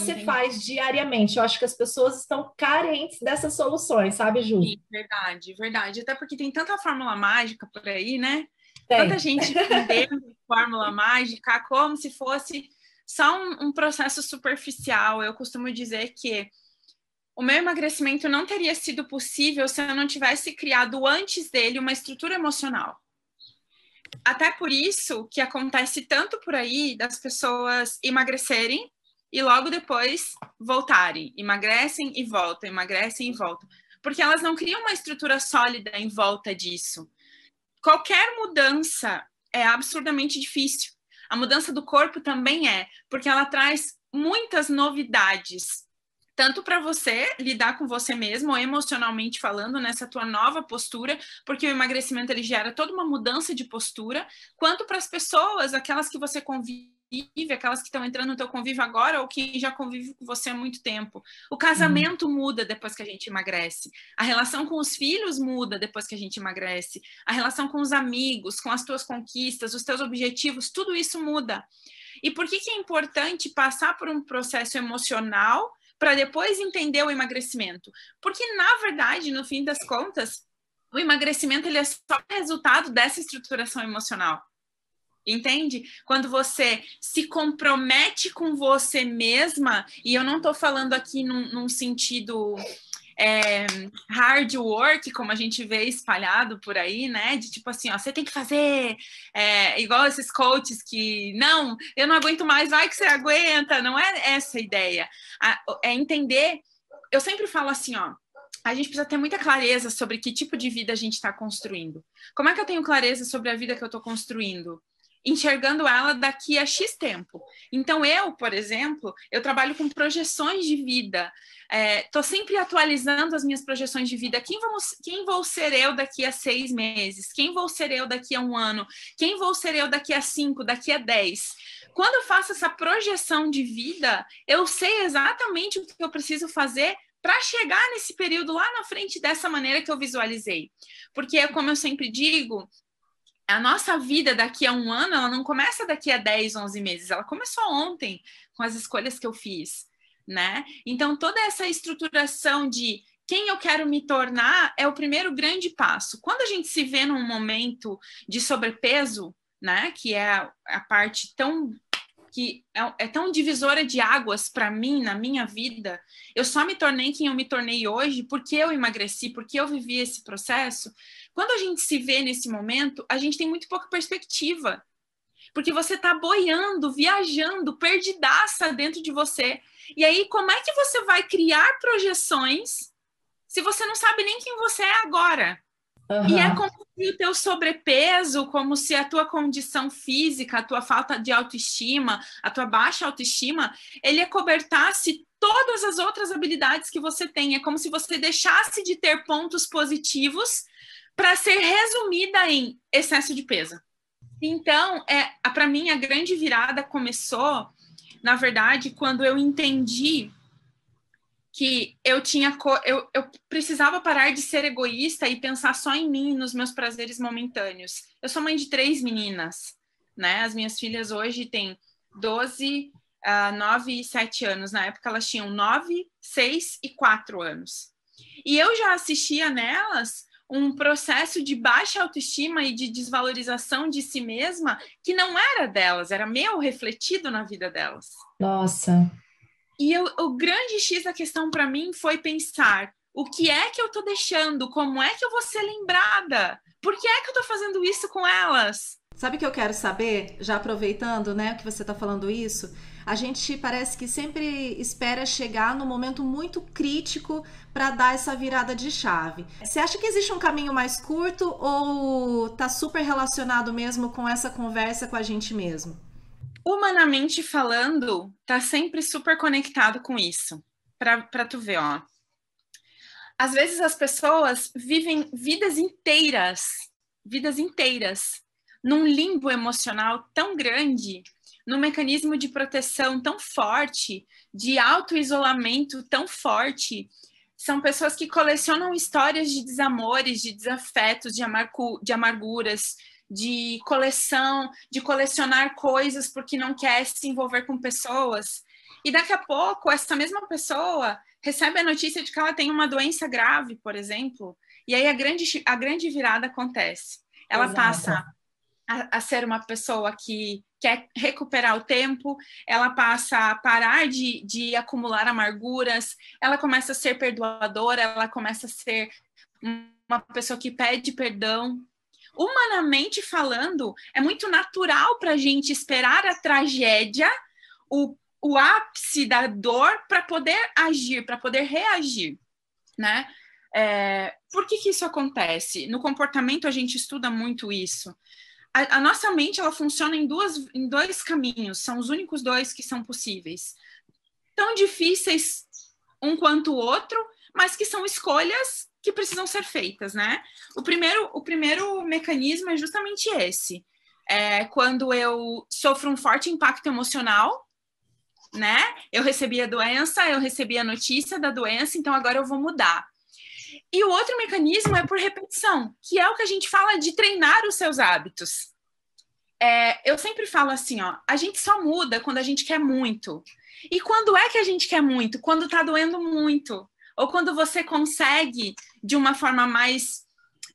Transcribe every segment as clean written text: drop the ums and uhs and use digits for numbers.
você faz diariamente? Eu acho que as pessoas estão carentes dessas soluções, sabe, Ju? Sim, verdade, verdade. Até porque tem tanta fórmula mágica por aí, né? Tanta Tem. gente vendendo fórmula mágica como se fosse só um processo superficial. Eu costumo dizer que o meu emagrecimento não teria sido possível se eu não tivesse criado antes dele uma estrutura emocional. Até por isso que acontece tanto por aí das pessoas emagrecerem e logo depois voltarem. Emagrecem e voltam, emagrecem e voltam. Porque elas não criam uma estrutura sólida em volta disso. Qualquer mudança é absurdamente difícil. A mudança do corpo também é, porque ela traz muitas novidades, tanto para você lidar com você mesmo, emocionalmente falando, nessa tua nova postura, porque o emagrecimento ele gera toda uma mudança de postura, quanto para as pessoas, aquelas que você convive, aquelas que estão entrando no teu convívio agora ou que já convive com você há muito tempo. O casamento muda depois que a gente emagrece. A relação com os filhos muda depois que a gente emagrece. A relação com os amigos, com as tuas conquistas, os teus objetivos, tudo isso muda. E por que é importante passar por um processo emocional para depois entender o emagrecimento? Porque, na verdade, no fim das contas, o emagrecimento ele é só resultado dessa estruturação emocional. Entende? Quando você se compromete com você mesma, e eu não estou falando aqui num sentido hard work, como a gente vê espalhado por aí, né? De tipo assim, ó, você tem que fazer igual esses coaches que, não, eu não aguento mais, vai que você aguenta. Não é essa a ideia. É entender, eu sempre falo assim, ó, a gente precisa ter muita clareza sobre que tipo de vida a gente está construindo. Como é que eu tenho clareza sobre a vida que eu estou construindo? Enxergando ela daqui a X tempo. Então, eu, por exemplo, eu trabalho com projeções de vida. Estou sempre atualizando as minhas projeções de vida. Quem vou ser eu daqui a 6 meses? Quem vou ser eu daqui a 1 ano? Quem vou ser eu daqui a 5, daqui a 10? Quando eu faço essa projeção de vida, eu sei exatamente o que eu preciso fazer para chegar nesse período lá na frente dessa maneira que eu visualizei. Porque, como eu sempre digo, a nossa vida daqui a 1 ano, ela não começa daqui a 10, 11 meses, ela começou ontem, com as escolhas que eu fiz, né? Então, toda essa estruturação de quem eu quero me tornar é o primeiro grande passo. Quando a gente se vê num momento de sobrepeso, né, que é a parte que é tão divisora de águas para mim, na minha vida, eu só me tornei quem eu me tornei hoje porque eu emagreci, porque eu vivi esse processo. Quando a gente se vê nesse momento, a gente tem muito pouca perspectiva, porque você está boiando, viajando, perdidaça dentro de você. E aí, como é que você vai criar projeções se você não sabe nem quem você é agora? E é como se o teu sobrepeso, como se a tua condição física, a tua falta de autoestima, a tua baixa autoestima, ele acobertasse todas as outras habilidades que você tem. É como se você deixasse de ter pontos positivos para ser resumida em excesso de peso. Então, para mim, a grande virada começou, na verdade, quando eu entendi que eu precisava parar de ser egoísta e pensar só em mim, nos meus prazeres momentâneos. Eu sou mãe de 3 meninas, né? As minhas filhas hoje têm 12, 9 e 7 anos. Na época elas tinham 9, 6 e 4 anos. E eu já assistia nelas um processo de baixa autoestima e de desvalorização de si mesma que não era delas, era meu refletido na vida delas. Nossa. E o grande X da questão para mim foi pensar o que é que eu tô deixando, como é que eu vou ser lembrada, por que é que eu tô fazendo isso com elas? Sabe o que eu quero saber, já aproveitando, né, que você tá falando isso, a gente parece que sempre espera chegar num momento muito crítico para dar essa virada de chave. Você acha que existe um caminho mais curto ou tá super relacionado mesmo com essa conversa com a gente mesmo? Humanamente falando, tá sempre super conectado com isso. Pra tu ver, ó. Às vezes as pessoas vivem vidas inteiras, num limbo emocional tão grande, num mecanismo de proteção tão forte, de auto-isolamento tão forte. São pessoas que colecionam histórias de desamores, de desafetos, de amarguras, de colecionar coisas porque não quer se envolver com pessoas. E daqui a pouco, essa mesma pessoa recebe a notícia de que ela tem uma doença grave, por exemplo, e aí a grande virada acontece. Ela Exato. passa a ser uma pessoa que quer recuperar o tempo, ela passa a parar de acumular amarguras, ela começa a ser perdoadora, ela começa a ser uma pessoa que pede perdão. Humanamente falando, é muito natural para a gente esperar a tragédia, o ápice da dor para poder agir, para poder reagir, né? Por que isso acontece? No comportamento a gente estuda muito isso. A nossa mente, ela funciona em dois caminhos, são os únicos dois que são possíveis. Tão difíceis um quanto o outro, mas que são escolhas que precisam ser feitas, né? O primeiro mecanismo é justamente esse. Quando eu sofro um forte impacto emocional, né? Eu recebi a doença, eu recebi a notícia da doença, então agora eu vou mudar. E o outro mecanismo é por repetição, que é o que a gente fala de treinar os seus hábitos. Eu sempre falo assim, ó, a gente só muda quando a gente quer muito. E quando é que a gente quer muito? Quando tá doendo muito. Ou quando você consegue de uma forma mais...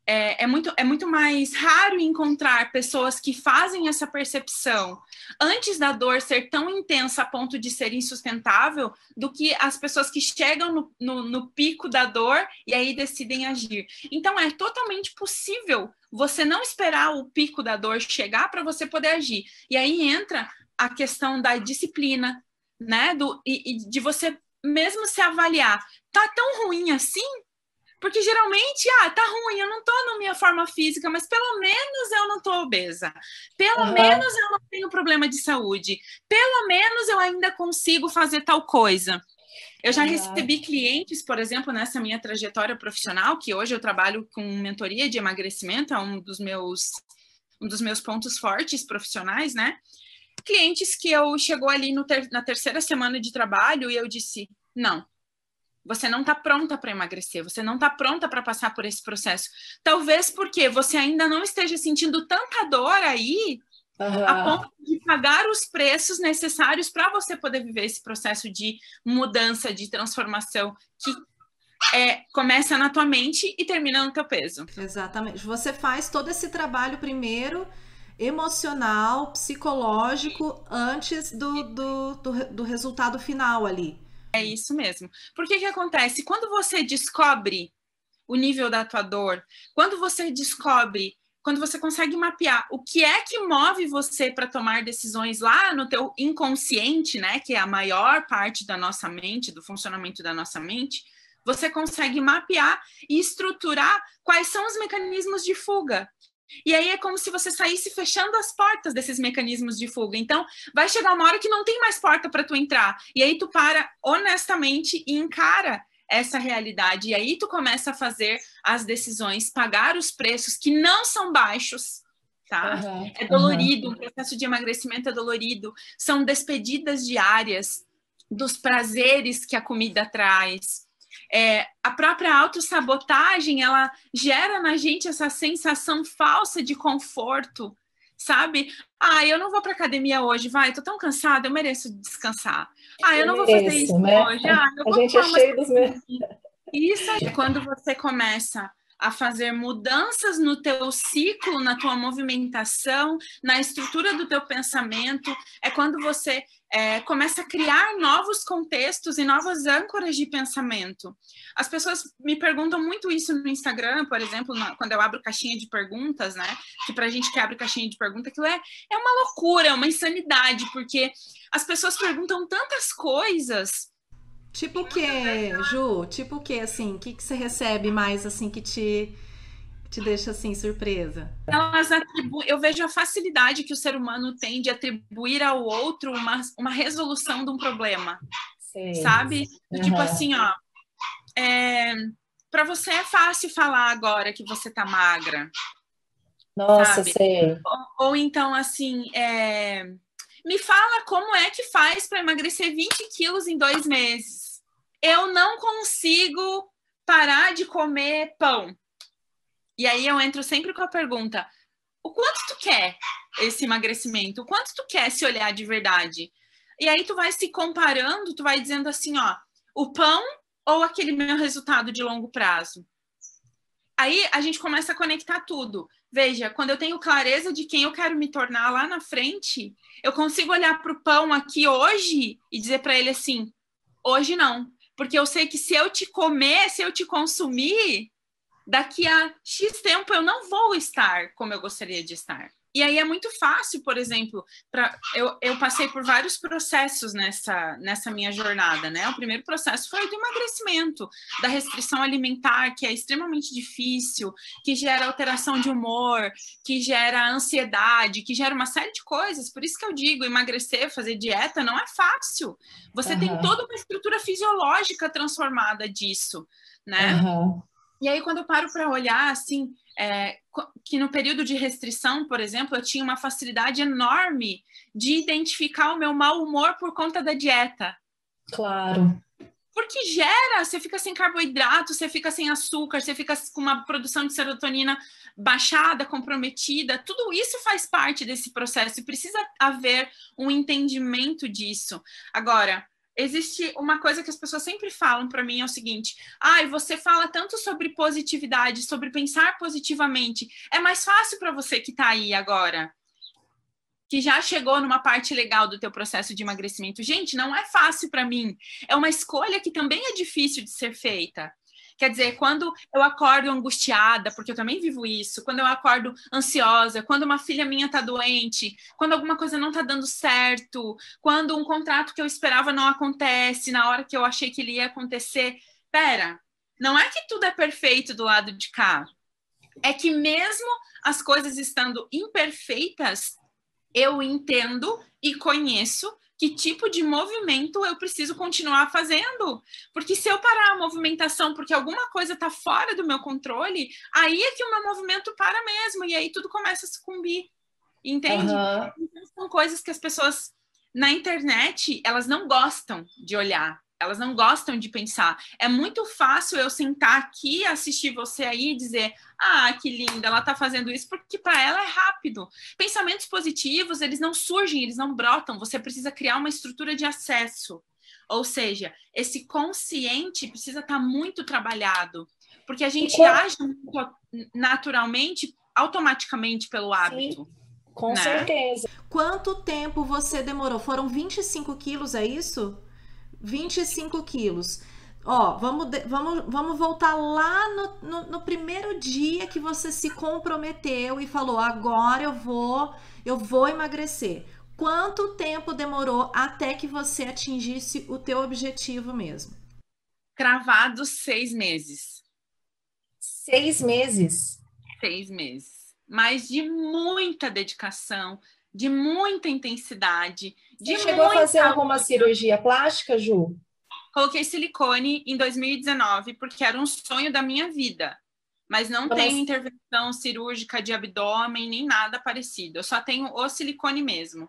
É muito mais raro encontrar pessoas que fazem essa percepção antes da dor ser tão intensa a ponto de ser insustentável do que as pessoas que chegam no pico da dor e aí decidem agir. Então, é totalmente possível você não esperar o pico da dor chegar para você poder agir. E aí entra a questão da disciplina, né? E de você mesmo se avaliar. Tá tão ruim assim? Porque geralmente, tá ruim, eu não tô na minha forma física, mas pelo menos eu não tô obesa. Pelo menos eu não tenho problema de saúde. Pelo menos eu ainda consigo fazer tal coisa. Eu já recebi clientes, por exemplo, nessa minha trajetória profissional, que hoje eu trabalho com mentoria de emagrecimento, é um dos meus pontos fortes profissionais, né? Clientes que chegou ali na terceira semana de trabalho e eu disse, não. Você não está pronta para emagrecer, você não está pronta para passar por esse processo. Talvez porque você ainda não esteja sentindo tanta dor aí, a ponto de pagar os preços necessários para você poder viver esse processo de mudança, de transformação, que começa na tua mente e termina no teu peso. Exatamente. Você faz todo esse trabalho primeiro, emocional, psicológico, antes do resultado final ali. É isso mesmo. Por que acontece? Quando você descobre o nível da tua dor, quando você consegue mapear o que é que move você para tomar decisões lá no teu inconsciente, né, que é a maior parte da nossa mente, do funcionamento da nossa mente, você consegue mapear e estruturar quais são os mecanismos de fuga. E aí é como se você saísse fechando as portas desses mecanismos de fuga. Então, vai chegar uma hora que não tem mais porta para tu entrar. E aí tu para honestamente e encara essa realidade. E aí tu começa a fazer as decisões, pagar os preços que não são baixos, tá? É dolorido, o processo de emagrecimento é dolorido. São despedidas diárias dos prazeres que a comida traz. A própria autossabotagem, ela gera na gente essa sensação falsa de conforto, sabe? Eu não vou pra academia hoje, tô tão cansada, eu mereço descansar. Eu não vou fazer isso né? hoje. A gente é cheio dos meus... Isso é quando você começa a fazer mudanças no teu ciclo, na tua movimentação, na estrutura do teu pensamento, é quando você começa a criar novos contextos e novas âncoras de pensamento. As pessoas me perguntam muito isso no Instagram, por exemplo, quando eu abro caixinha de perguntas, né? Que pra gente que abre caixinha de perguntas, aquilo é uma loucura, é uma insanidade, porque as pessoas perguntam tantas coisas. Tipo o quê, Ju? Tipo o quê, assim? O que você recebe mais, assim, que te deixa, assim, surpresa? Eu vejo a facilidade que o ser humano tem de atribuir ao outro uma resolução de um problema. Sim. Sabe? Tipo assim, ó, para você é fácil falar agora que você tá magra. Nossa, sabe? sei. Ou então, assim, me fala como é que faz para emagrecer 20 quilos em 2 meses. Eu não consigo parar de comer pão. E aí eu entro sempre com a pergunta, o quanto tu quer esse emagrecimento? O quanto tu quer se olhar de verdade? E aí tu vai se comparando, tu vai dizendo assim, ó, o pão ou aquele meu resultado de longo prazo? Aí a gente começa a conectar tudo. Veja, quando eu tenho clareza de quem eu quero me tornar lá na frente, eu consigo olhar para o pão aqui hoje e dizer para ele assim, hoje não. Porque eu sei que se eu te comer, se eu te consumir, daqui a X tempo eu não vou estar como eu gostaria de estar. E aí é muito fácil, por exemplo, eu passei por vários processos nessa minha jornada, né? O primeiro processo foi do emagrecimento, da restrição alimentar, que é extremamente difícil, que gera alteração de humor, que gera ansiedade, que gera uma série de coisas. Por isso que eu digo, emagrecer, fazer dieta não é fácil. Você tem toda uma estrutura fisiológica transformada disso, né? E aí, quando eu paro para olhar, assim, que no período de restrição, por exemplo, eu tinha uma facilidade enorme de identificar o meu mau humor por conta da dieta. Claro. Porque gera, você fica sem carboidrato, você fica sem açúcar, você fica com uma produção de serotonina baixada, comprometida. Tudo isso faz parte desse processo e precisa haver um entendimento disso. Agora, existe uma coisa que as pessoas sempre falam para mim, é o seguinte, você fala tanto sobre positividade, sobre pensar positivamente, é mais fácil para você que está aí agora, que já chegou numa parte legal do teu processo de emagrecimento. Gente, não é fácil para mim, é uma escolha que também é difícil de ser feita. Quer dizer, quando eu acordo angustiada, porque eu também vivo isso, quando eu acordo ansiosa, quando uma filha minha tá doente, quando alguma coisa não tá dando certo, quando um contrato que eu esperava não acontece na hora que eu achei que ele ia acontecer. Pera, não é que tudo é perfeito do lado de cá. É que mesmo as coisas estando imperfeitas, eu entendo e conheço que tipo de movimento eu preciso continuar fazendo. Porque se eu parar a movimentação porque alguma coisa está fora do meu controle, aí é que o meu movimento para mesmo, e aí tudo começa a sucumbir. Entende? Então, são coisas que as pessoas na internet, elas não gostam de olhar. Elas não gostam de pensar. É muito fácil eu sentar aqui, assistir você aí e dizer, que linda, ela tá fazendo isso, porque para ela é rápido. Pensamentos positivos, eles não surgem, eles não brotam. Você precisa criar uma estrutura de acesso. Ou seja, esse consciente precisa estar muito trabalhado. Porque a gente age naturalmente, automaticamente pelo hábito. Sim, com certeza. Quanto tempo você demorou? Foram 25 quilos, é isso? 25 quilos. Ó, vamos voltar lá no primeiro dia que você se comprometeu e falou, agora eu vou emagrecer. Quanto tempo demorou até que você atingisse o teu objetivo mesmo? Cravados 6 meses. 6 meses? 6 meses. Mas de muita dedicação, de muita intensidade. Você chegou a fazer alguma cirurgia plástica, Ju? Coloquei silicone em 2019, porque era um sonho da minha vida. Mas não tenho intervenção cirúrgica de abdômen, nem nada parecido. Eu só tenho o silicone mesmo.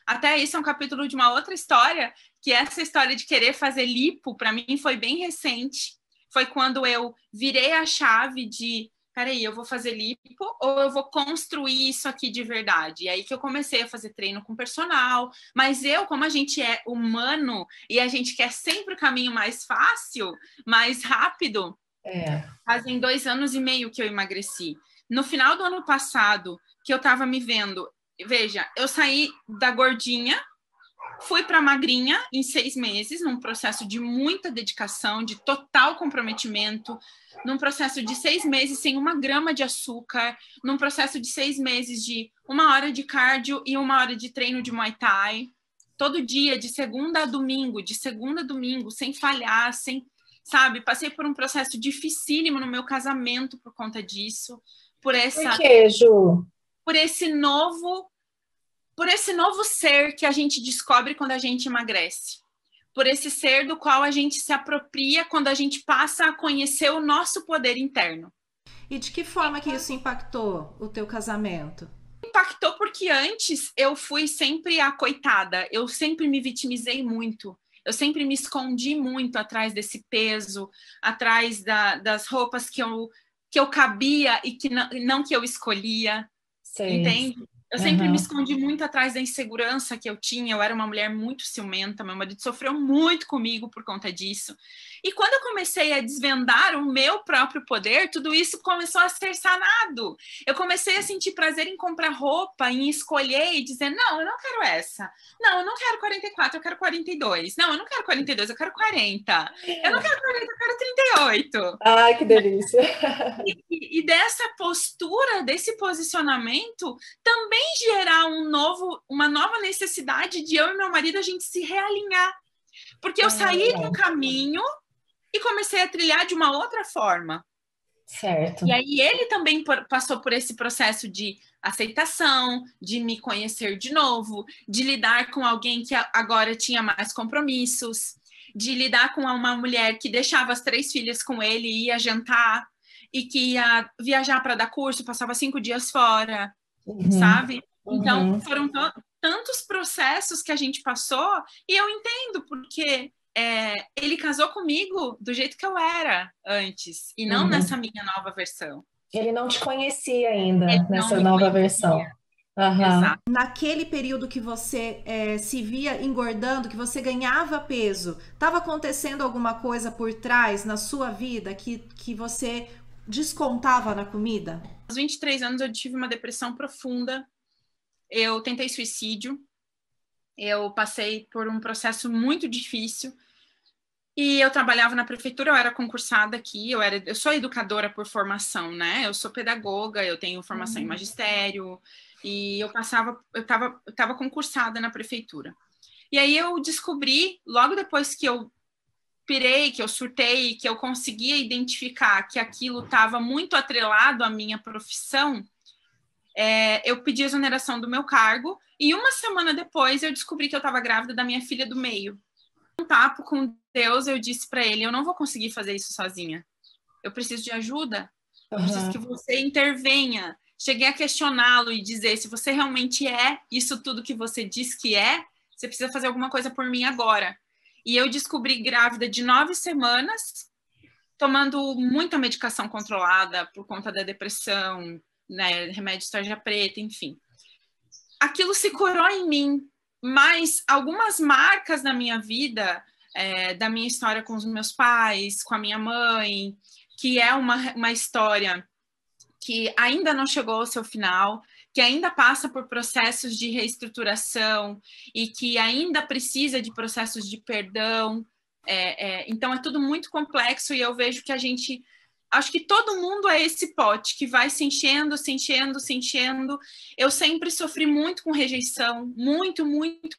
Até isso é um capítulo de uma outra história, que essa história de querer fazer lipo, para mim, foi bem recente. Foi quando eu virei a chave de... Peraí, eu vou fazer lipo ou eu vou construir isso aqui de verdade? E aí que eu comecei a fazer treino com personal. Mas como a gente é humano e a gente quer sempre o caminho mais fácil, mais rápido, fazem 2 anos e meio que eu emagreci. No final do ano passado, que eu tava me vendo, veja, eu saí da gordinha, fui para magrinha em 6 meses, num processo de muita dedicação, de total comprometimento, num processo de 6 meses sem 1 grama de açúcar, num processo de 6 meses de 1 hora de cardio e 1 hora de treino de Muay Thai, todo dia, de segunda a domingo, sem falhar, sabe? Passei por um processo dificílimo no meu casamento por conta disso. Por quê, Ju? Por esse novo ser que a gente descobre quando a gente emagrece. Por esse ser do qual a gente se apropria quando a gente passa a conhecer o nosso poder interno. E de que forma que isso impactou o teu casamento? Impactou porque antes eu fui sempre a coitada, eu sempre me vitimizei muito, eu sempre me escondi muito atrás desse peso, atrás das roupas que eu cabia e que não que eu escolhia, entende? Eu sempre me escondi muito atrás da insegurança que eu tinha. Eu era uma mulher muito ciumenta. Meu marido sofreu muito comigo por conta disso. E quando eu comecei a desvendar o meu próprio poder, tudo isso começou a ser sanado. Eu comecei a sentir prazer em comprar roupa, em escolher e dizer, não, eu não quero essa. Não, eu não quero 44, eu quero 42. Não, eu não quero 42, eu quero 40. Eu não quero 40, eu quero 38. Ai, que delícia. E dessa postura, desse posicionamento, também gerar uma nova necessidade de eu e meu marido a gente se realinhar. Porque eu saí de um caminho e comecei a trilhar de uma outra forma. Certo. E aí ele também passou por esse processo de aceitação, de me conhecer de novo, de lidar com alguém que agora tinha mais compromissos, de lidar com uma mulher que deixava as 3 filhas com ele e ia jantar, e que ia viajar para dar curso, passava 5 dias fora, sabe? Então, foram tantos processos que a gente passou, e eu entendo porque ele casou comigo do jeito que eu era antes, e não nessa minha nova versão. Ele não te conhecia ainda nessa nova versão. Exato. Naquele período que você se via engordando, que você ganhava peso, estava acontecendo alguma coisa por trás na sua vida que você descontava na comida? Aos 23 anos eu tive uma depressão profunda, eu tentei suicídio, eu passei por um processo muito difícil e eu trabalhava na prefeitura, eu era concursada aqui, eu sou educadora por formação, né? Eu sou pedagoga, eu tenho formação em magistério e eu estava concursada na prefeitura. E aí eu descobri, logo depois que eu pirei, que eu surtei, que eu conseguia identificar que aquilo estava muito atrelado à minha profissão, eu pedi a exoneração do meu cargo e uma semana depois eu descobri que eu estava grávida da minha filha do meio. Um papo com Deus, eu disse para ele, eu não vou conseguir fazer isso sozinha. Eu preciso de ajuda. Eu preciso que você intervenha. Cheguei a questioná-lo e dizer, se você realmente é isso tudo que você diz que é, você precisa fazer alguma coisa por mim agora. E eu descobri grávida de 9 semanas, tomando muita medicação controlada por conta da depressão, né, remédio tarja preta, enfim. Aquilo se curou em mim, mas algumas marcas na minha vida, da minha história com os meus pais, com a minha mãe, que é uma história que ainda não chegou ao seu final, que ainda passa por processos de reestruturação e que ainda precisa de processos de perdão. Então, é tudo muito complexo e eu vejo que acho que todo mundo é esse pote que vai se enchendo, se enchendo, se enchendo. Eu sempre sofri muito com rejeição, muito, muito,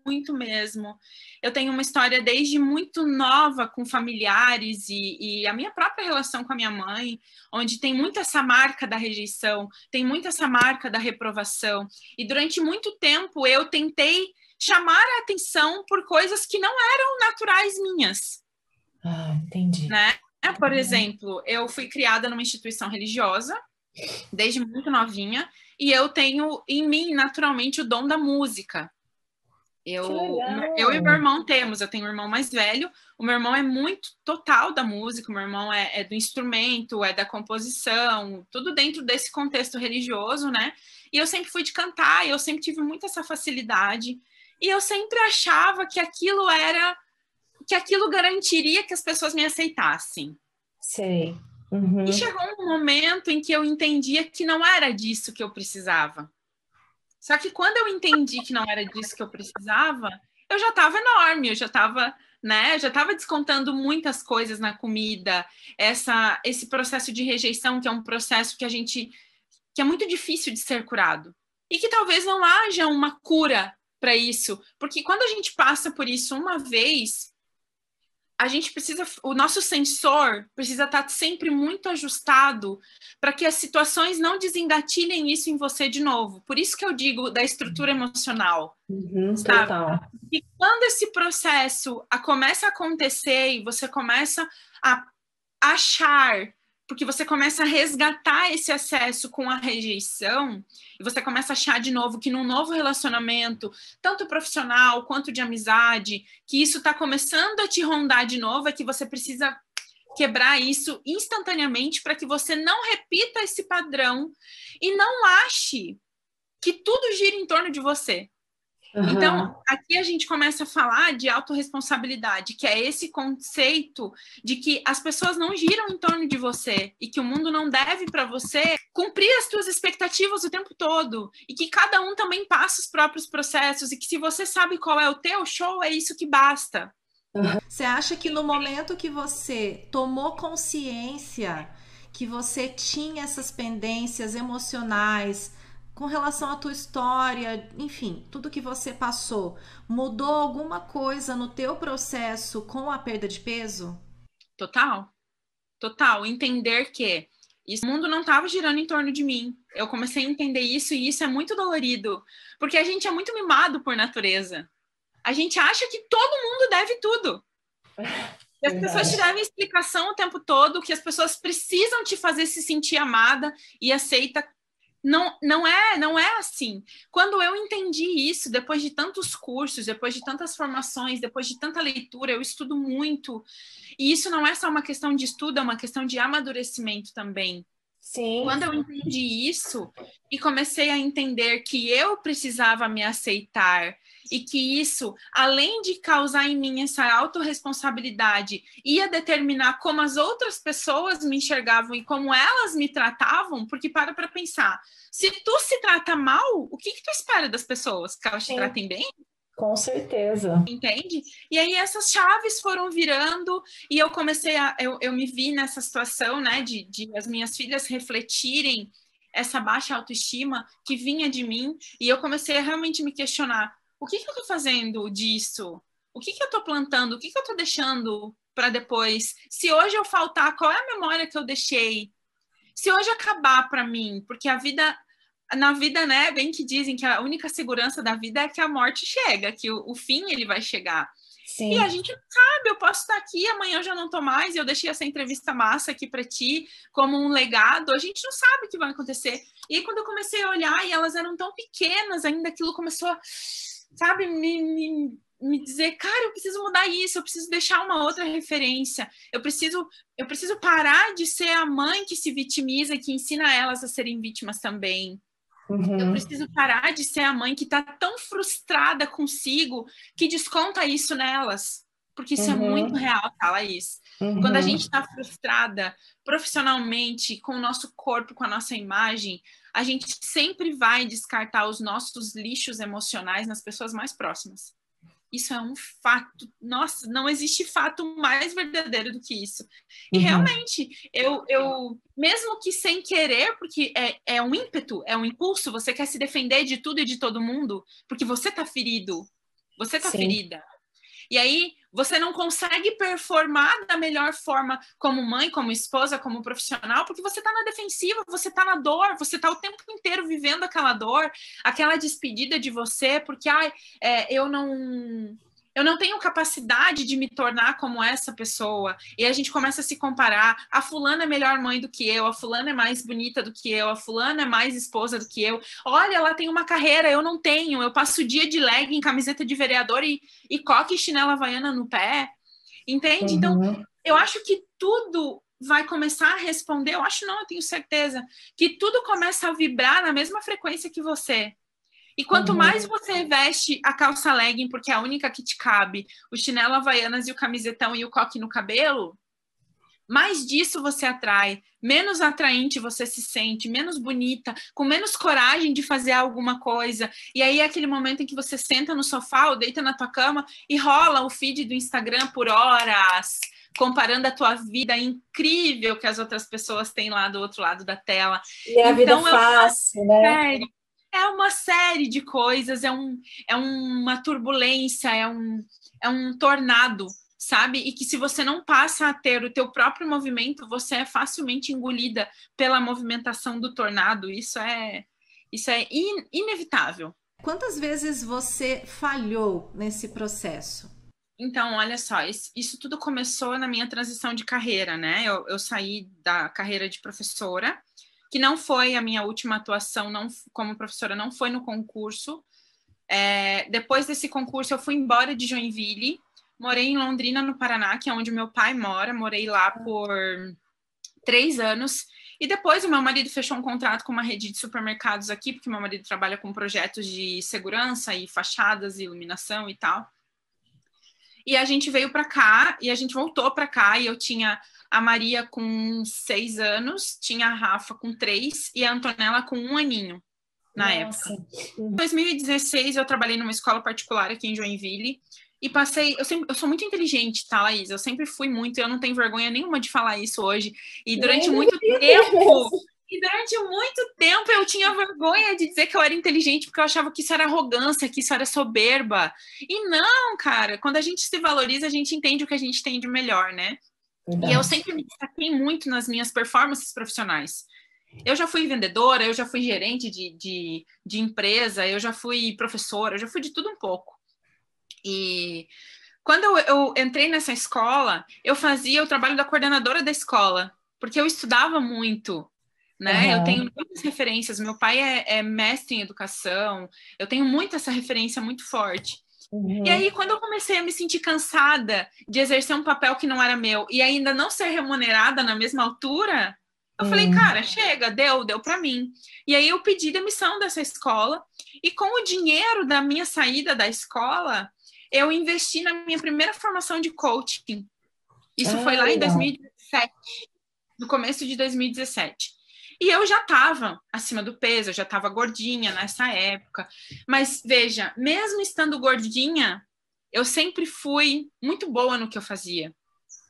muito mesmo. Eu tenho uma história desde muito nova com familiares e a minha própria relação com a minha mãe, onde tem muito essa marca da rejeição, tem muito essa marca da reprovação. E durante muito tempo eu tentei chamar a atenção por coisas que não eram naturais minhas. Entendi. Né? Por exemplo, eu fui criada numa instituição religiosa, desde muito novinha, e eu tenho em mim, naturalmente, o dom da música. Eu e meu irmão eu tenho um irmão mais velho, o meu irmão é muito total da música, o meu irmão é do instrumento, é da composição, tudo dentro desse contexto religioso, né? E eu sempre fui de cantar, eu sempre tive muito essa facilidade, e eu sempre achava que aquilo garantiria que as pessoas me aceitassem. Sei. E chegou um momento em que eu entendia que não era disso que eu precisava. Só que quando eu entendi que não era disso que eu precisava, eu já estava enorme, eu já estava, né? Já estava descontando muitas coisas na comida. Esse processo de rejeição, que é um processo que é muito difícil de ser curado. E que talvez não haja uma cura para isso. Porque quando a gente passa por isso uma vez, o nosso sensor precisa estar sempre muito ajustado para que as situações não desengatilhem isso em você de novo. Por isso que eu digo da estrutura emocional. Total. E quando esse processo começa a acontecer e você começa a achar, porque você começa a resgatar esse acesso com a rejeição, e você começa a achar de novo que num novo relacionamento, tanto profissional quanto de amizade, que isso está começando a te rondar de novo, é que você precisa quebrar isso instantaneamente para que você não repita esse padrão e não ache que tudo gira em torno de você. Então, aqui a gente começa a falar de autorresponsabilidade, que é esse conceito de que as pessoas não giram em torno de você e que o mundo não deve para você cumprir as suas expectativas o tempo todo e que cada um também passa os próprios processos e que se você sabe qual é o teu show, é isso que basta. Você acha que no momento que você tomou consciência que você tinha essas pendências emocionais com relação à tua história, enfim, tudo que você passou, mudou alguma coisa no teu processo com a perda de peso? Total, total. Entender que o mundo não estava girando em torno de mim. Eu comecei a entender isso e isso é muito dolorido, porque a gente é muito mimado por natureza. A gente acha que todo mundo deve tudo. E as pessoas te devem explicação o tempo todo, que as pessoas precisam te fazer se sentir amada e aceita. Não é assim. Quando eu entendi isso, depois de tantos cursos, depois de tantas formações, depois de tanta leitura, eu estudo muito. E isso não é só uma questão de estudo, é uma questão de amadurecimento também. Sim. Quando eu entendi isso e comecei a entender que eu precisava me aceitar e que isso, além de causar em mim essa autorresponsabilidade, ia determinar como as outras pessoas me enxergavam e como elas me tratavam, porque para pensar, se tu se trata mal, o que tu espera das pessoas? Que elas te tratem bem? Com certeza. Entende? E aí essas chaves foram virando e eu comecei eu me vi nessa situação, né, de as minhas filhas refletirem essa baixa autoestima que vinha de mim e eu comecei a realmente me questionar, o que eu tô fazendo disso? O que eu tô plantando? O que eu tô deixando para depois? Se hoje eu faltar, qual é a memória que eu deixei? Se hoje acabar para mim, porque na vida, né, bem que dizem que a única segurança da vida é que a morte chega, que o fim ele vai chegar. Sim. E a gente não sabe, eu posso estar aqui, amanhã eu já não tô mais, e eu deixei essa entrevista massa aqui para ti, como um legado, a gente não sabe o que vai acontecer. E aí, quando eu comecei a olhar, e elas eram tão pequenas ainda, aquilo começou a, sabe, me dizer, cara, eu preciso mudar isso, eu preciso deixar uma outra referência, eu preciso parar de ser a mãe que se vitimiza, que ensina elas a serem vítimas também. Eu preciso parar de ser a mãe que está tão frustrada consigo que desconta isso nelas. Porque isso é muito real, tá, Laís? Quando a gente está frustrada profissionalmente, com o nosso corpo, com a nossa imagem, a gente sempre vai descartar os nossos lixos emocionais nas pessoas mais próximas. Isso é um fato. Nossa, não existe fato mais verdadeiro do que isso. E realmente, eu mesmo que sem querer, porque é um ímpeto, é um impulso, você quer se defender de tudo e de todo mundo, porque você tá ferido, você tá ferida. E aí, você não consegue performar da melhor forma como mãe, como esposa, como profissional, porque você tá na defensiva, você tá na dor, você tá o tempo inteiro vivendo aquela dor, aquela despedida de você, porque eu não tenho capacidade de me tornar como essa pessoa. E a gente começa a se comparar. A fulana é melhor mãe do que eu, a fulana é mais bonita do que eu, a fulana é mais esposa do que eu. Olha, ela tem uma carreira, eu não tenho. Eu passo o dia de legging, camiseta de vereador e coque e chinela havaiana no pé. Entende? Então, eu acho que tudo vai começar a responder. Eu acho não, eu tenho certeza. Que tudo começa a vibrar na mesma frequência que você. E quanto mais você veste a calça legging, porque é a única que te cabe, o chinelo havaianas e o camisetão e o coque no cabelo, mais disso você atrai, menos atraente você se sente, menos bonita, com menos coragem de fazer alguma coisa. E aí é aquele momento em que você senta no sofá ou deita na tua cama e rola o feed do Instagram por horas, comparando a tua vida incrível que as outras pessoas têm lá do outro lado da tela. E a vida fácil, né? É uma série de coisas, é uma turbulência, é um tornado, sabe? E que se você não passa a ter o teu próprio movimento, você é facilmente engolida pela movimentação do tornado. Isso é inevitável. Quantas vezes você falhou nesse processo? Então, olha só, isso tudo começou na minha transição de carreira, né? Eu saí da carreira de professora, que não foi a minha última atuação como professora, não foi no concurso. Depois desse concurso, eu fui embora de Joinville, morei em Londrina, no Paraná, que é onde meu pai mora, morei lá por 3 anos. E depois o meu marido fechou um contrato com uma rede de supermercados aqui, porque meu marido trabalha com projetos de segurança e fachadas e iluminação e tal. E a gente veio para cá, e a gente voltou para cá, e eu tinha a Maria com 6 anos, tinha a Rafa com 3 e a Antonella com 1 aninho na época. Em 2016 eu trabalhei numa escola particular aqui em Joinville, e passei, eu sou muito inteligente, tá, Laís? Eu sempre fui muito, eu não tenho vergonha nenhuma de falar isso hoje. E durante muito tempo eu tinha vergonha de dizer que eu era inteligente, porque eu achava que isso era arrogância, que isso era soberba. E não, cara, quando a gente se valoriza, a gente entende o que a gente tem de melhor, né? Verdade. E eu sempre me destaquei muito nas minhas performances profissionais. Eu já fui vendedora, eu já fui gerente de empresa, eu já fui professora, eu já fui de tudo um pouco. E quando eu entrei nessa escola, eu fazia o trabalho da coordenadora da escola, porque eu estudava muito, né? Eu tenho muitas referências, meu pai é mestre em educação, eu tenho muito essa referência muito forte. E aí, quando eu comecei a me sentir cansada de exercer um papel que não era meu e ainda não ser remunerada na mesma altura, eu falei, cara, chega, deu pra mim. E aí eu pedi demissão dessa escola, e com o dinheiro da minha saída da escola, eu investi na minha primeira formação de coaching. Isso foi lá em 2017, no começo de 2017. E eu já estava acima do peso, eu já estava gordinha nessa época. Mas, veja, mesmo estando gordinha, eu sempre fui muito boa no que eu fazia.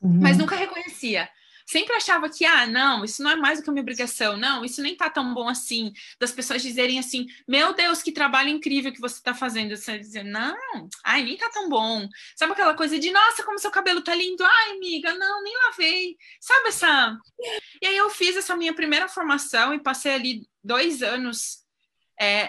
Mas nunca reconhecia. Sempre achava que, não, isso não é mais do que uma obrigação. Não, isso nem tá tão bom assim. Das pessoas dizerem assim, meu Deus, que trabalho incrível que você tá fazendo. Você dizer, não, nem tá tão bom. Sabe aquela coisa de, nossa, como seu cabelo tá lindo. Ai, amiga, não, nem lavei. Sabe essa... E aí eu fiz essa minha primeira formação e passei ali 2 anos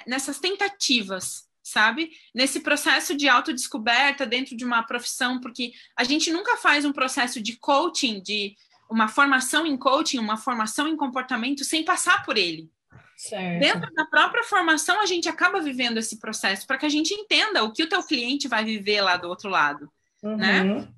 nessas tentativas, sabe? Nesse processo de autodescoberta dentro de uma profissão, porque a gente nunca faz um processo de coaching, de uma formação em coaching, uma formação em comportamento sem passar por ele. Certo. Dentro da própria formação, a gente acaba vivendo esse processo para que a gente entenda o que o teu cliente vai viver lá do outro lado, né?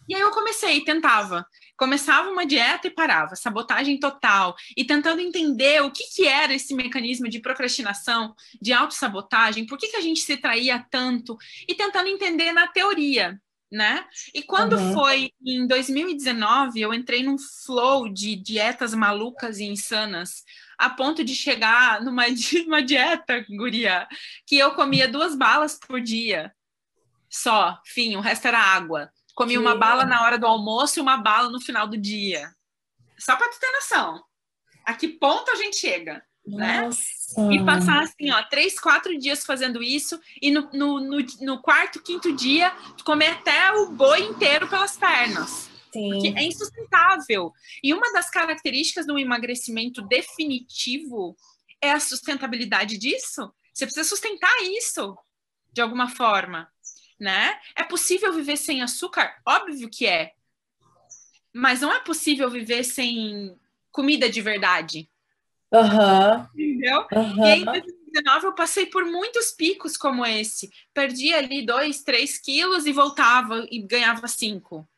E aí eu começava uma dieta e parava, sabotagem total, e tentando entender o que era esse mecanismo de procrastinação, de autossabotagem, por que a gente se traía tanto, e tentando entender na teoria, né? E quando foi em 2019, eu entrei num flow de dietas malucas e insanas, a ponto de chegar numa dieta, guria, que eu comia 2 balas por dia, só, fim, o resto era água. Comi uma bala na hora do almoço e uma bala no final do dia. Só para tu ter noção. A que ponto a gente chega, né? E passar assim, 3, 4 dias fazendo isso, e no 4º, 5º dia, tu comer até o boi inteiro pelas pernas. Sim. Porque é insustentável. E uma das características do emagrecimento definitivo é a sustentabilidade disso. Você precisa sustentar isso de alguma forma, né? É possível viver sem açúcar? Óbvio que é. Mas não é possível viver sem comida de verdade. Entendeu? E aí, em 2019, eu passei por muitos picos como esse. Perdi ali 2, 3 quilos e voltava e ganhava 5.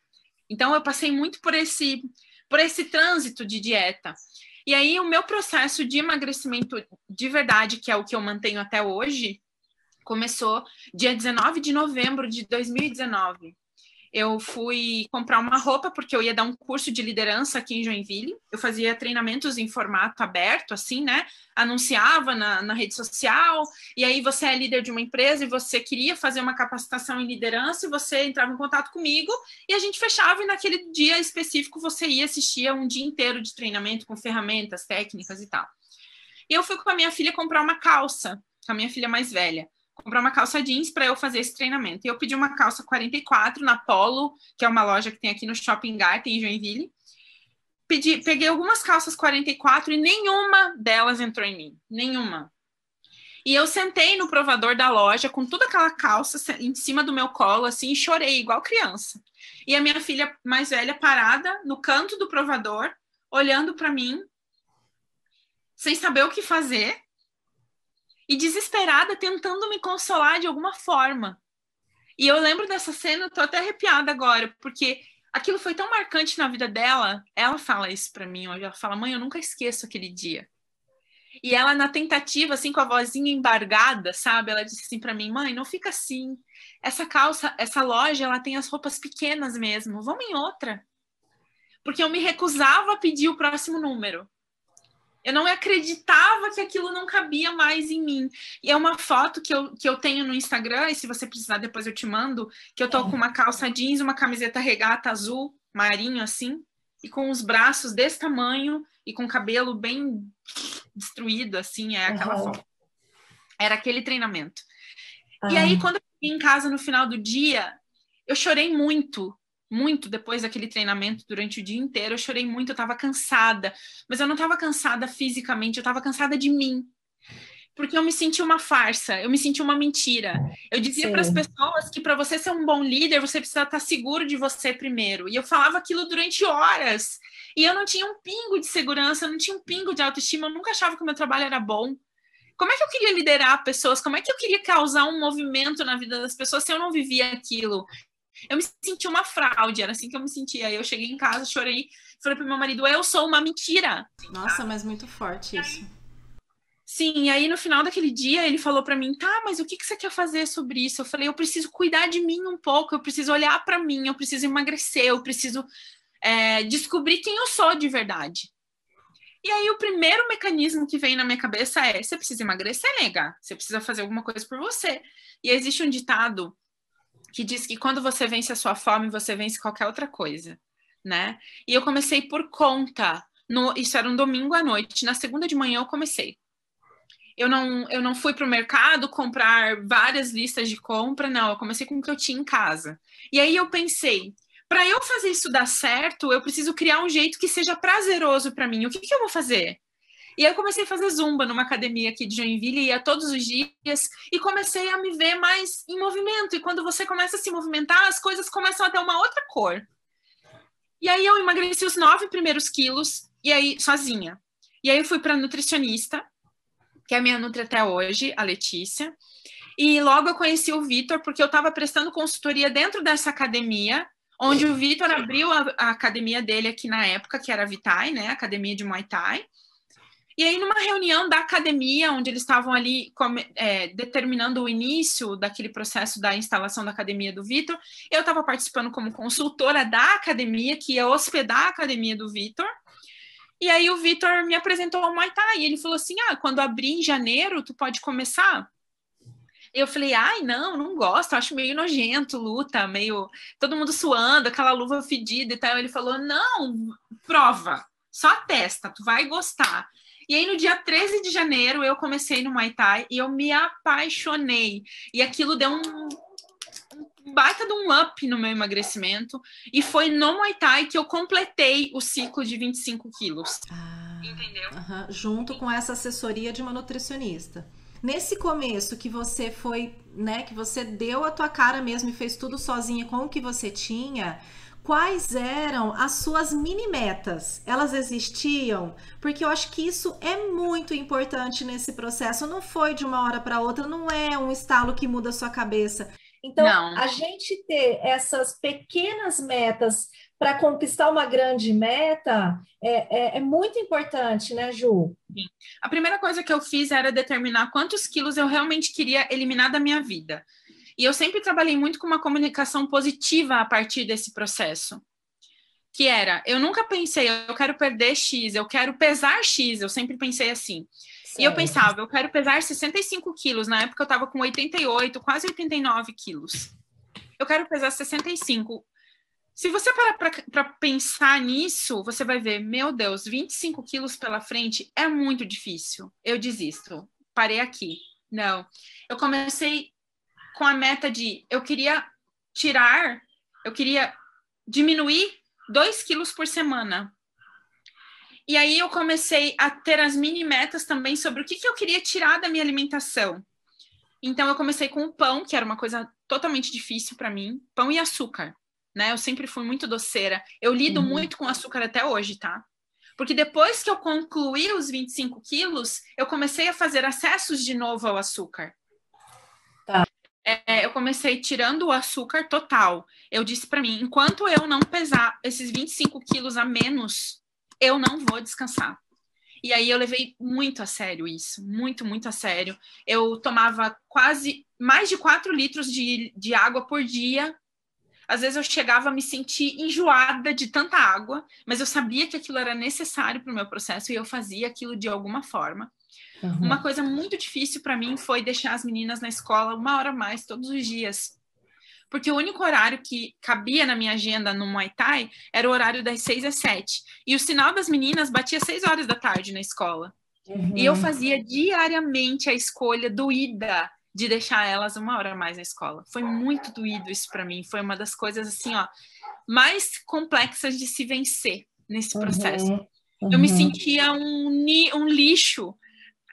Então, eu passei muito por esse trânsito de dieta. E aí, o meu processo de emagrecimento de verdade, que é o que eu mantenho até hoje, começou dia 19 de novembro de 2019. Eu fui comprar uma roupa, porque eu ia dar um curso de liderança aqui em Joinville. Eu fazia treinamentos em formato aberto, assim, né? Anunciava na rede social, e aí você é líder de uma empresa e você queria fazer uma capacitação em liderança, e você entrava em contato comigo, e a gente fechava, e naquele dia específico você ia assistir a um dia inteiro de treinamento com ferramentas, técnicas e tal. E eu fui com a minha filha comprar uma calça, com a minha filha mais velha. Comprar uma calça jeans para eu fazer esse treinamento. E eu pedi uma calça 44 na Polo, que é uma loja que tem aqui no Shopping Garten, em Joinville. Peguei algumas calças 44 e nenhuma delas entrou em mim. Nenhuma. E eu sentei no provador da loja com toda aquela calça em cima do meu colo, assim, e chorei igual criança. E a minha filha mais velha parada no canto do provador, olhando para mim, sem saber o que fazer. E desesperada, tentando me consolar de alguma forma. E eu lembro dessa cena, eu tô até arrepiada agora, porque aquilo foi tão marcante na vida dela. Ela fala isso pra mim hoje. Ela fala, mãe, eu nunca esqueço aquele dia. E ela, na tentativa, assim, com a vozinha embargada, sabe? Ela disse assim pra mim, mãe, não fica assim. Essa calça, essa loja, ela tem as roupas pequenas mesmo. Vamos em outra. Porque eu me recusava a pedir o próximo número. Eu não acreditava que aquilo não cabia mais em mim. E é uma foto que eu tenho no Instagram, e se você precisar, depois eu te mando, que eu tô com uma calça jeans, uma camiseta regata azul, marinho, assim, e com os braços desse tamanho, e com o cabelo bem destruído, assim, é aquela foto. Era aquele treinamento. E aí, quando eu cheguei em casa no final do dia, eu chorei muito, muito depois daquele treinamento, durante o dia inteiro, eu chorei muito, eu tava cansada, mas eu não tava cansada fisicamente, eu tava cansada de mim, porque eu me senti uma farsa, eu me senti uma mentira. Eu dizia para as pessoas que para você ser um bom líder, você precisa estar seguro de você primeiro, e eu falava aquilo durante horas, e eu não tinha um pingo de segurança, eu não tinha um pingo de autoestima, eu nunca achava que o meu trabalho era bom. Como é que eu queria liderar pessoas? Como é que eu queria causar um movimento na vida das pessoas se eu não vivia aquilo? Eu me senti uma fraude, era assim que eu me sentia. Aí eu cheguei em casa, chorei, falei pro meu marido, eu sou uma mentira. Nossa, mas muito forte isso. Sim, e aí no final daquele dia ele falou pra mim, tá, mas o que você quer fazer sobre isso? Eu falei, eu preciso cuidar de mim um pouco, eu preciso olhar pra mim, eu preciso emagrecer, eu preciso descobrir quem eu sou de verdade. E aí o primeiro mecanismo que vem na minha cabeça é, você precisa emagrecer, nega, você precisa fazer alguma coisa por você. E existe um ditado que diz que quando você vence a sua fome, você vence qualquer outra coisa, né? E eu comecei por conta, isso era um domingo à noite, na segunda de manhã eu comecei. Eu não fui para o mercado comprar várias listas de compra, não, eu comecei com o que eu tinha em casa. E aí eu pensei, para eu fazer isso dar certo, eu preciso criar um jeito que seja prazeroso para mim. O que eu vou fazer? E aí eu comecei a fazer zumba numa academia aqui de Joinville, ia todos os dias, e comecei a me ver mais em movimento. E quando você começa a se movimentar, as coisas começam a ter uma outra cor. E aí eu emagreci os 9 primeiros quilos, e aí sozinha. E aí eu fui para nutricionista, que é a minha nutri até hoje, a Letícia. E logo eu conheci o Vitor, porque eu estava prestando consultoria dentro dessa academia, onde o Vitor abriu a academia dele aqui na época, que era a Vitai, né? A academia de Muay Thai. E aí, numa reunião da academia, onde eles estavam ali determinando o início daquele processo da instalação da academia do Vitor, eu estava participando como consultora da academia, que ia hospedar a academia do Vitor. E aí o Vitor me apresentou ao Muay Thai, e ele falou assim, quando abrir em janeiro, tu pode começar? Eu falei, não gosto, acho meio nojento, luta, meio todo mundo suando, aquela luva fedida e tal. Ele falou, não, prova, só testa, tu vai gostar. E aí no dia 13 de janeiro eu comecei no Muay Thai e eu me apaixonei. E aquilo deu um baita de um up no meu emagrecimento. E foi no Muay Thai que eu completei o ciclo de 25 quilos. Entendeu? Junto com essa assessoria de uma nutricionista. Nesse começo que você foi, né, que você deu a tua cara mesmo e fez tudo sozinha com o que você tinha, quais eram as suas mini metas? Elas existiam? Porque eu acho que isso é muito importante nesse processo. Não foi de uma hora para outra, não é um estalo que muda a sua cabeça. Então, a gente ter essas pequenas metas para conquistar uma grande meta é muito importante, né, Ju? Sim. A primeira coisa que eu fiz era determinar quantos quilos eu realmente queria eliminar da minha vida. E eu sempre trabalhei muito com uma comunicação positiva a partir desse processo. Que era, eu nunca pensei, eu quero perder X, eu quero pesar X, eu sempre pensei assim. Certo. E eu pensava, eu quero pesar 65 quilos, na época eu estava com 88, quase 89 quilos. Eu quero pesar 65. Se você parar para pensar nisso, você vai ver, meu Deus, 25 quilos pela frente é muito difícil. Eu desisto, parei aqui. Não, eu comecei com a meta de, eu queria diminuir 2 quilos por semana. E aí eu comecei a ter as mini metas também sobre o que eu queria tirar da minha alimentação. Então eu comecei com o pão, que era uma coisa totalmente difícil para mim, pão e açúcar, né? Eu sempre fui muito doceira. Eu lido muito com açúcar até hoje, tá? Porque depois que eu concluí os 25 quilos, eu comecei a fazer acessos de novo ao açúcar. Tá. eu comecei tirando o açúcar total. Eu disse para mim, enquanto eu não pesar esses 25 quilos a menos, eu não vou descansar. E aí eu levei muito a sério isso, muito, muito a sério. Eu tomava quase mais de 4 litros de água por dia. Às vezes eu chegava a me sentir enjoada de tanta água, mas eu sabia que aquilo era necessário para o meu processo e eu fazia aquilo de alguma forma. Uma coisa muito difícil para mim foi deixar as meninas na escola 1 hora a mais todos os dias. Porque o único horário que cabia na minha agenda no Muay Thai era o horário das 6 às 7. E o sinal das meninas batia 6 horas da tarde na escola. E eu fazia diariamente a escolha doída de deixar elas 1 hora a mais na escola. Foi muito doído isso para mim. Foi uma das coisas, assim, ó, mais complexas de se vencer nesse processo. Eu me sentia um lixo.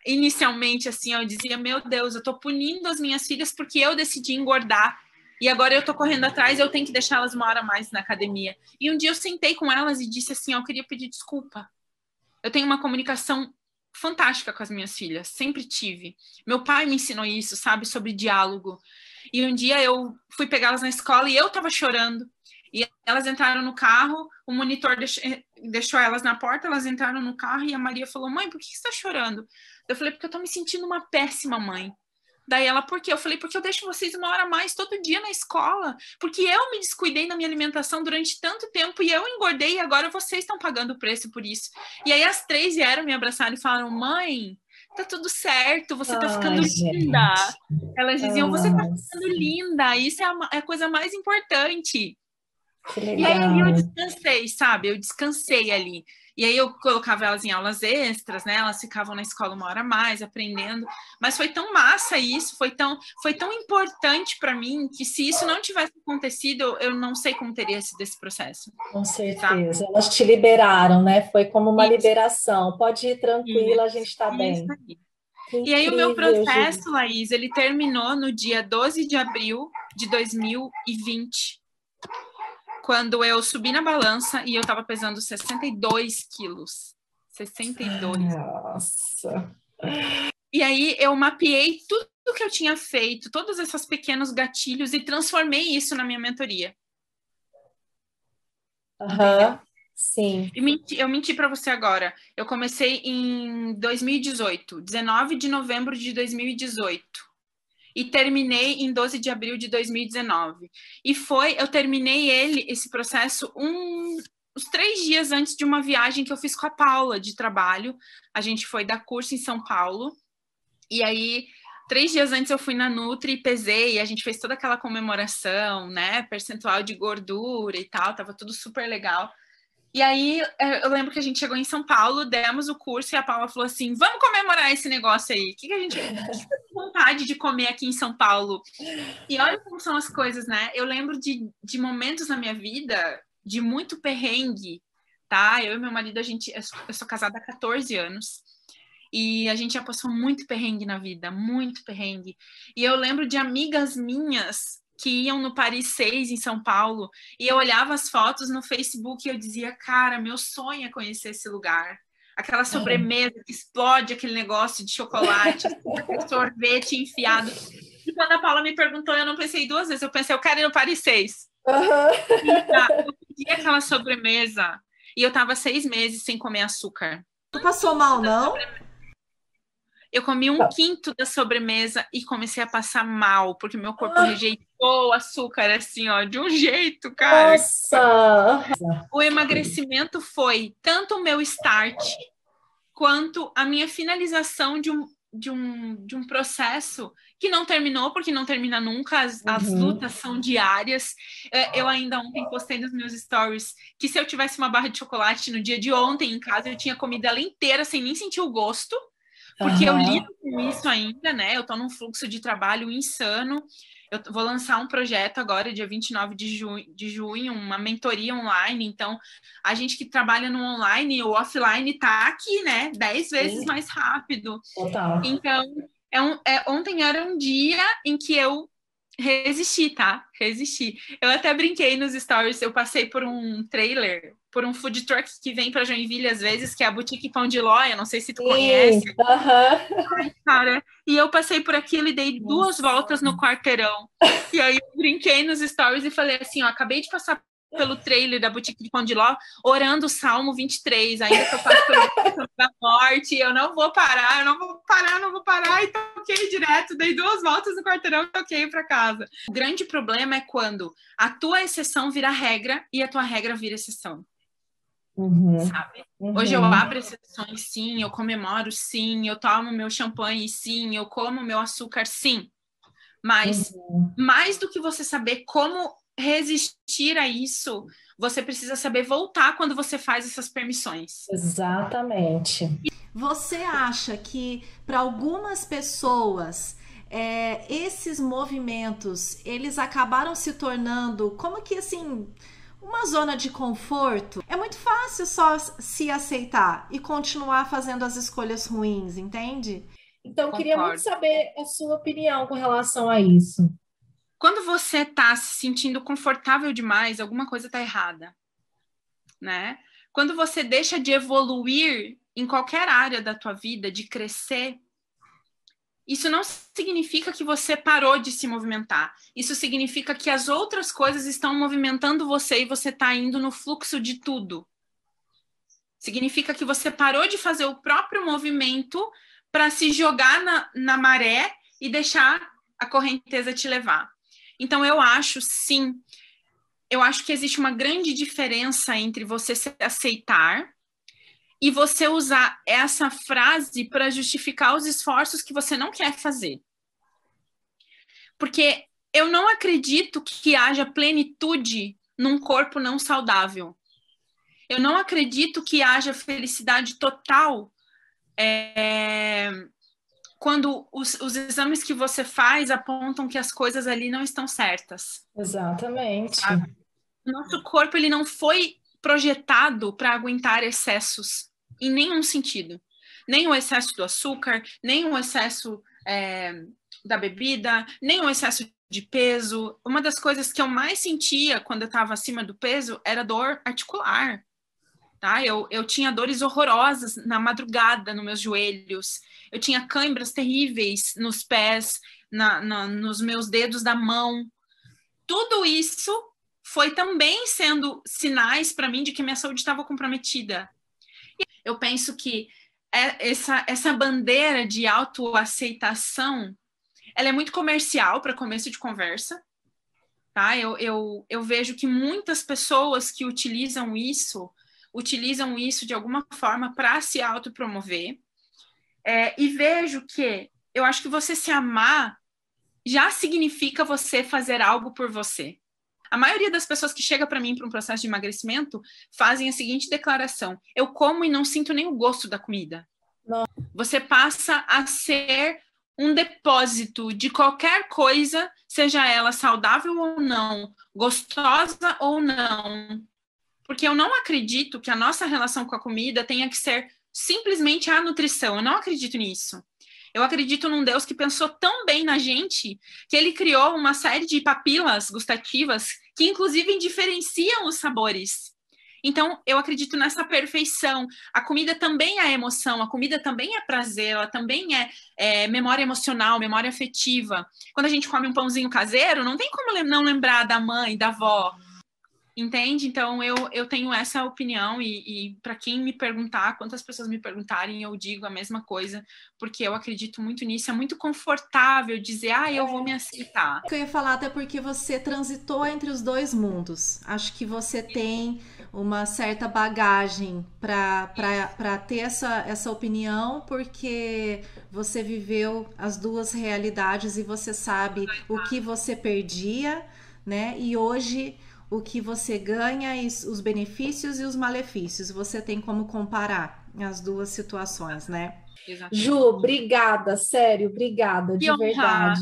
Inicialmente, assim, eu dizia, meu Deus, eu tô punindo as minhas filhas porque eu decidi engordar. E agora eu tô correndo atrás, eu tenho que deixá-las 1 hora a mais na academia. E um dia eu sentei com elas e disse assim, eu queria pedir desculpa. Eu tenho uma comunicação fantástica com as minhas filhas, sempre tive. Meu pai me ensinou isso, sabe, sobre diálogo. E um dia eu fui pegá-las na escola e eu tava chorando. E elas entraram no carro, o monitor deixou elas na porta, elas entraram no carro e a Maria falou, mãe, por que você tá chorando? Eu falei, porque eu tô me sentindo uma péssima mãe. Daí ela, por quê? Eu falei, porque eu deixo vocês 1 hora a mais todo dia na escola. Porque eu me descuidei na minha alimentação durante tanto tempo e eu engordei e agora vocês estão pagando o preço por isso. E aí as 3 vieram me abraçar e falaram, mãe, tá tudo certo, você tá ficando linda. Elas diziam, você tá ficando linda, isso é a coisa mais importante. E aí eu descansei, sabe? Eu descansei ali. E aí eu colocava elas em aulas extras, né? Elas ficavam na escola 1 hora a mais, aprendendo. Mas foi tão massa isso, foi tão importante para mim, que se isso não tivesse acontecido, eu não sei como teria sido esse processo. Com certeza. Elas te liberaram, né? Foi como uma liberação. Pode ir tranquila, a gente está bem. E aí o meu processo, Laís, ele terminou no dia 12 de abril de 2020. Quando eu subi na balança e eu tava pesando 62 quilos. 62. Nossa. E aí eu mapeei tudo que eu tinha feito, todos esses pequenos gatilhos e transformei isso na minha mentoria. Sim. Eu menti para você agora. Eu comecei em 2018, 19 de novembro de 2018. E terminei em 12 de abril de 2019. E eu terminei esse processo uns 3 dias antes de uma viagem que eu fiz com a Paula de trabalho. A gente foi dar curso em São Paulo. E aí, 3 dias antes eu fui na Nutri e pesei. E a gente fez toda aquela comemoração, né? Percentual de gordura e tal. Tava tudo super legal. E aí, eu lembro que a gente chegou em São Paulo, demos o curso e a Paula falou assim, vamos comemorar esse negócio aí. O que a gente tem vontade de comer aqui em São Paulo? E olha como são as coisas, né? Eu lembro de momentos na minha vida de muito perrengue, tá? Eu e meu marido, eu sou casada há 14 anos. E a gente já passou muito perrengue na vida, muito perrengue. E eu lembro de amigas minhas que iam no Paris 6 em São Paulo, e eu olhava as fotos no Facebook e eu dizia, cara, meu sonho é conhecer esse lugar. Aquela sobremesa que explode aquele negócio de chocolate, sorvete enfiado. E quando a Paula me perguntou, eu não pensei 2 vezes, eu pensei, eu quero ir no Paris 6. Eu pedi aquela sobremesa, e eu tava 6 meses sem comer açúcar. Tu passou mal, não? Eu comi 1/5 da sobremesa e comecei a passar mal, porque meu corpo rejeitou o açúcar, assim, ó, de um jeito, cara. Nossa! O emagrecimento foi tanto o meu start, quanto a minha finalização de um processo que não terminou, porque não termina nunca, as lutas são diárias. Eu ainda ontem postei nos meus stories que se eu tivesse uma barra de chocolate no dia de ontem em casa, eu tinha comido ela inteira sem nem sentir o gosto. Porque eu lido com isso ainda, né? Eu tô num fluxo de trabalho insano. Eu vou lançar um projeto agora, dia 29 de junho, uma mentoria online. Então, a gente que trabalha no online, o offline tá aqui, né? 10 vezes mais rápido. Total. Então, ontem era um dia em que eu resisti, tá? Resisti. Eu até brinquei nos stories, eu passei por um trailer, por um food truck que vem para Joinville às vezes, que é a Boutique Pão de Ló, eu não sei se tu conhece. Ai, cara, e eu passei por aquilo e dei duas voltas no quarteirão. E aí eu brinquei nos stories e falei assim, ó, acabei de passar pelo trailer da Boutique de Pão de Ló, orando o Salmo 23, ainda que eu passe pelo da morte, eu não vou parar, e toquei direto, dei duas voltas no quarteirão e toquei para casa. O grande problema é quando a tua exceção vira regra e a tua regra vira exceção. Sabe? Hoje eu abro exceções, sim, eu comemoro, sim, eu tomo meu champanhe, sim, eu como meu açúcar, sim. Mas mais do que você saber como resistir a isso, você precisa saber voltar quando você faz essas permissões. Exatamente. Você acha que para algumas pessoas esses movimentos eles acabaram se tornando como que assim uma zona de conforto? É muito fácil só se aceitar e continuar fazendo as escolhas ruins, entende? Então, eu queria muito saber a sua opinião com relação a isso. Quando você está se sentindo confortável demais, alguma coisa está errada, né? Quando você deixa de evoluir em qualquer área da tua vida, de crescer, isso não significa que você parou de se movimentar. Isso significa que as outras coisas estão movimentando você e você está indo no fluxo de tudo. Significa que você parou de fazer o próprio movimento para se jogar na maré e deixar a correnteza te levar. Então, eu acho que existe uma grande diferença entre você se aceitar e você usar essa frase para justificar os esforços que você não quer fazer. Porque eu não acredito que haja plenitude num corpo não saudável. Eu não acredito que haja felicidade total quando os exames que você faz apontam que as coisas ali não estão certas. Exatamente. Sabe? O nosso corpo ele não foi projetado para aguentar excessos em nenhum sentido. Nem o excesso do açúcar, nem o excesso da bebida, nem o excesso de peso. Uma das coisas que eu mais sentia quando eu estava acima do peso era dor articular. Tá? Eu tinha dores horrorosas na madrugada nos meus joelhos, eu tinha câimbras terríveis nos pés, nos meus dedos da mão. Tudo isso foi também sendo sinais para mim de que minha saúde estava comprometida. Eu penso que essa bandeira de autoaceitação, ela é muito comercial para começo de conversa. Tá? Eu vejo que muitas pessoas que utilizam isso de alguma forma para se autopromover. E vejo que eu acho que você se amar já significa você fazer algo por você. A maioria das pessoas que chega para mim para um processo de emagrecimento fazem a seguinte declaração: eu como e não sinto nem o gosto da comida. Não. Você passa a ser um depósito de qualquer coisa, seja ela saudável ou não, gostosa ou não. Porque eu não acredito que a nossa relação com a comida tenha que ser simplesmente a nutrição. Eu não acredito nisso. Eu acredito num Deus que pensou tão bem na gente que ele criou uma série de papilas gustativas que, inclusive, diferenciam os sabores. Então, eu acredito nessa perfeição. A comida também é emoção, a comida também é prazer, ela também é memória emocional, memória afetiva. Quando a gente come um pãozinho caseiro, não tem como não lembrar da mãe, da avó. Entende? Então, eu tenho essa opinião e para quem me perguntar, quantas pessoas me perguntarem, eu digo a mesma coisa, porque eu acredito muito nisso. É muito confortável dizer, eu vou me aceitar. Eu ia falar até porque você transitou entre os dois mundos. Acho que você tem uma certa bagagem para ter essa opinião, porque você viveu as duas realidades e você sabe o que você perdia, né? E hoje o que você ganha, os benefícios e os malefícios. Você tem como comparar as duas situações, né? Exatamente. Ju, obrigada, sério, obrigada, de verdade.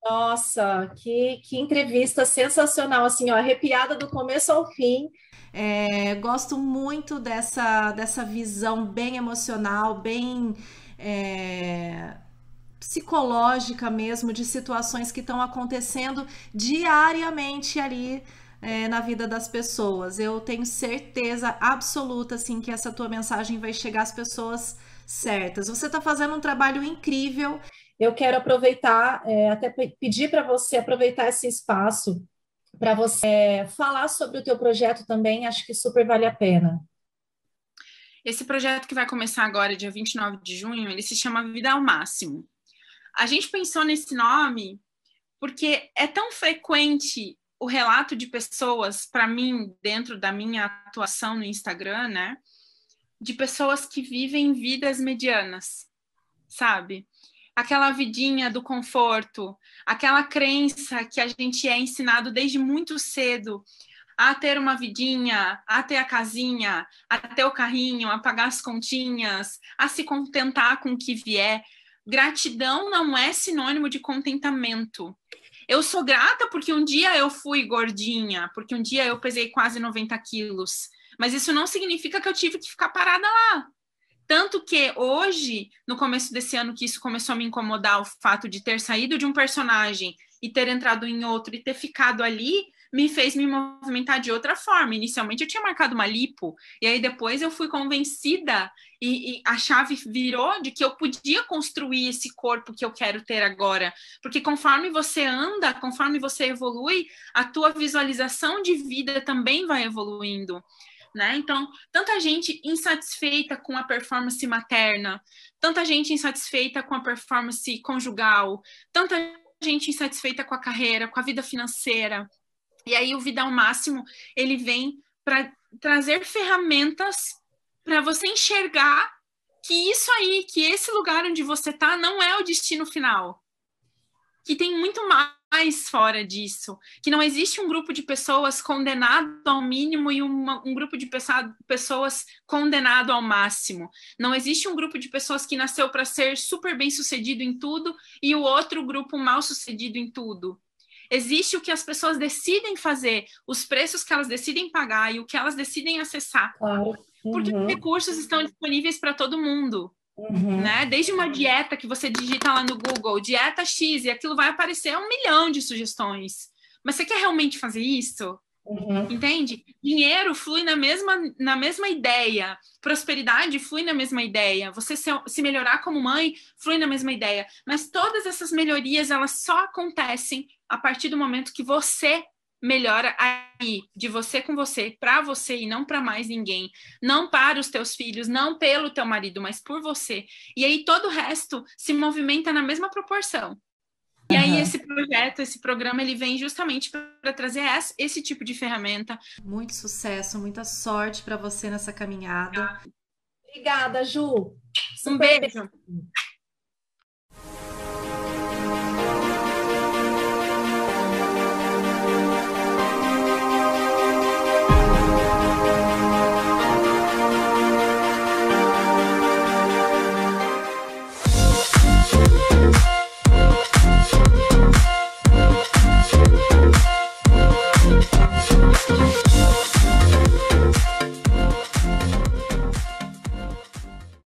Nossa, que entrevista sensacional, assim, ó, arrepiada do começo ao fim. Gosto muito dessa visão bem emocional, bem psicológica mesmo de situações que estão acontecendo diariamente ali na vida das pessoas. Eu tenho certeza absoluta, assim, que essa tua mensagem vai chegar às pessoas certas. Você está fazendo um trabalho incrível. Eu quero aproveitar, até pedir para você aproveitar esse espaço para você falar sobre o teu projeto também, acho que super vale a pena. Esse projeto que vai começar agora, dia 29 de junho, ele se chama Vida ao Máximo. A gente pensou nesse nome porque é tão frequente o relato de pessoas, para mim, dentro da minha atuação no Instagram, né? De pessoas que vivem vidas medianas, sabe? Aquela vidinha do conforto, aquela crença que a gente é ensinado desde muito cedo a ter uma vidinha, a ter a casinha, a ter o carrinho, a pagar as continhas, a se contentar com o que vier. Gratidão não é sinônimo de contentamento. Eu sou grata porque um dia eu fui gordinha, porque um dia eu pesei quase 90 quilos, mas isso não significa que eu tive que ficar parada lá. Tanto que hoje, no começo desse ano, que isso começou a me incomodar, o fato de ter saído de um personagem e ter entrado em outro e ter ficado ali, me fez me movimentar de outra forma. Inicialmente eu tinha marcado uma lipo, e aí depois eu fui convencida e a chave virou de que eu podia construir esse corpo que eu quero ter agora. Porque conforme você anda, conforme você evolui, a tua visualização de vida também vai evoluindo. Né? Então, tanta gente insatisfeita com a performance materna, tanta gente insatisfeita com a performance conjugal, tanta gente insatisfeita com a carreira, com a vida financeira. E aí o Vida ao Máximo, ele vem para trazer ferramentas para você enxergar que isso aí, que esse lugar onde você está não é o destino final. Que tem muito mais fora disso, que não existe um grupo de pessoas condenado ao mínimo e um grupo de pessoas condenado ao máximo. Não existe um grupo de pessoas que nasceu para ser super bem sucedido em tudo e o outro grupo mal sucedido em tudo. Existe o que as pessoas decidem fazer, os preços que elas decidem pagar e o que elas decidem acessar. Claro. Porque os recursos estão disponíveis para todo mundo. Né? Desde uma dieta que você digita lá no Google, dieta X, e aquilo vai aparecer 1 milhão de sugestões. Mas você quer realmente fazer isso? Entende? Dinheiro flui na mesma ideia. Prosperidade flui na mesma ideia. Você se melhorar como mãe flui na mesma ideia. Mas todas essas melhorias, elas só acontecem a partir do momento que você melhora aí, de você com você, para você e não para mais ninguém, não para os teus filhos, não pelo teu marido, mas por você. E aí todo o resto se movimenta na mesma proporção. E aí esse projeto, esse programa, ele vem justamente para trazer esse tipo de ferramenta. Muito sucesso, muita sorte para você nessa caminhada. Obrigada, Ju. Um beijo.